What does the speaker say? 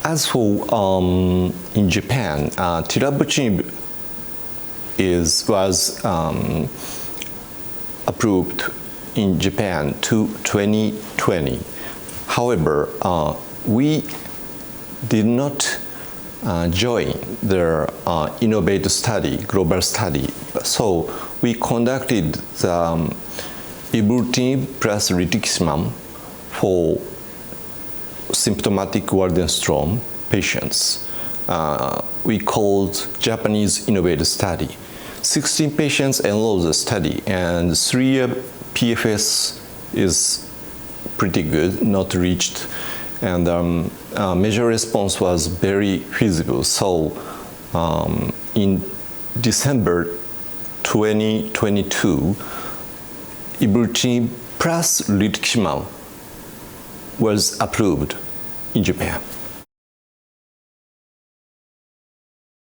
As for in Japan, Tirabrutinib was approved in Japan to 2020. However, we did not join the innovative study, global study. So we conducted the Ibrutinib plus Rituximab for symptomatic Waldenström patients. We called Japanese innovative study. 16 patients enrolled the study, and 3-year PFS is pretty good, not reached, and measure response was very feasible. So in December 2022, Ibrutinib plus Rituximab was approved in Japan.